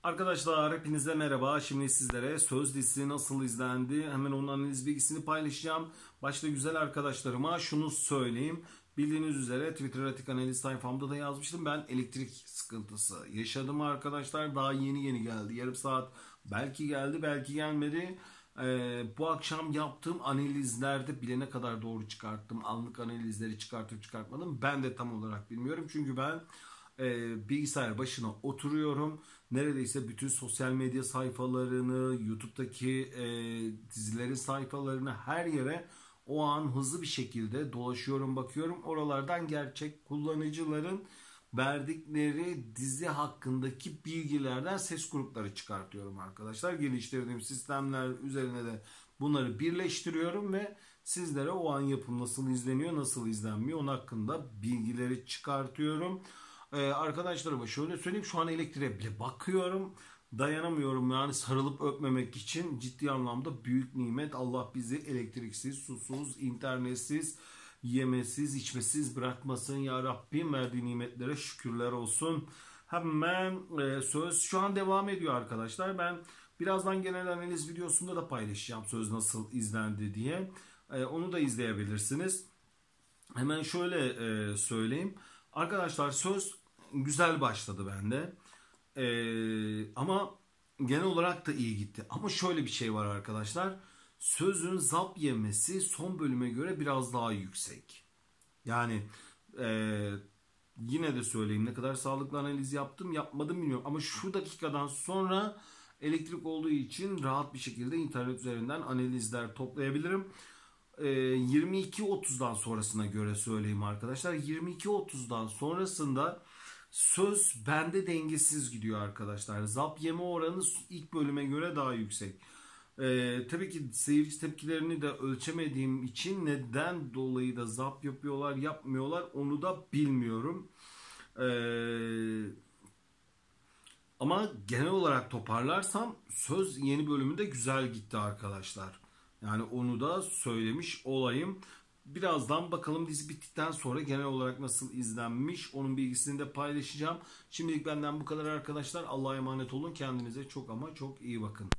Arkadaşlar hepinize merhaba. Şimdi sizlere Söz dizisi nasıl izlendi hemen onun analiz bilgisini paylaşacağım. Başta güzel arkadaşlarıma şunu söyleyeyim. Bildiğiniz üzere Twitter Atik Analiz sayfamda da yazmıştım. Ben elektrik sıkıntısı yaşadım arkadaşlar. Daha yeni geldi. Yarım saat belki geldi belki gelmedi. Bu akşam yaptığım analizlerde bilene kadar doğru çıkarttım. Anlık analizleri çıkartıp çıkartmadım. Ben de tam olarak bilmiyorum. Çünkü ben bilgisayar başına oturuyorum. Neredeyse bütün sosyal medya sayfalarını, YouTube'daki dizilerin sayfalarını her yere o an hızlı bir şekilde dolaşıyorum, bakıyorum. Oralardan gerçek kullanıcıların verdikleri dizi hakkındaki bilgilerden ses grupları çıkartıyorum arkadaşlar. Geliştirdiğim sistemler üzerine de bunları birleştiriyorum ve sizlere o an yapım nasıl izleniyor, nasıl izlenmiyor onun hakkında bilgileri çıkartıyorum. Arkadaşlarıma şöyle söyleyeyim, şu an elektriğe bile bakıyorum. Dayanamıyorum yani, sarılıp öpmemek için. Ciddi anlamda büyük nimet. Allah bizi elektriksiz, susuz, internetsiz, yemesiz, içmesiz bırakmasın ya Rabbim. Verdiği nimetlere şükürler olsun. Hemen söz şu an devam ediyor arkadaşlar. Ben birazdan genel analiz videosunda da paylaşacağım söz nasıl izlendi diye. Onu da izleyebilirsiniz. Hemen şöyle söyleyeyim. Arkadaşlar söz güzel başladı bende. Ama genel olarak da iyi gitti. Ama şöyle bir şey var arkadaşlar. Sözün zap yemesi son bölüme göre biraz daha yüksek. Yani yine de söyleyeyim, ne kadar sağlıklı analiz yaptım yapmadım bilmiyorum. Ama şu dakikadan sonra elektrik olduğu için rahat bir şekilde internet üzerinden analizler toplayabilirim. 22.30'dan sonrasına göre söyleyeyim arkadaşlar. 22.30'dan sonrasında söz bende dengesiz gidiyor arkadaşlar. Zap yeme oranı ilk bölüme göre daha yüksek. Tabii ki seyirci tepkilerini de ölçemediğim için neden dolayı da zap yapıyorlar yapmıyorlar onu da bilmiyorum. Ama genel olarak toparlarsam söz yeni bölümünde güzel gitti arkadaşlar. Yani onu da söylemiş olayım. Birazdan bakalım dizi bittikten sonra genel olarak nasıl izlenmiş onun bilgisini de paylaşacağım. Şimdilik benden bu kadar arkadaşlar. Allah'a emanet olun. Kendinize çok ama çok iyi bakın.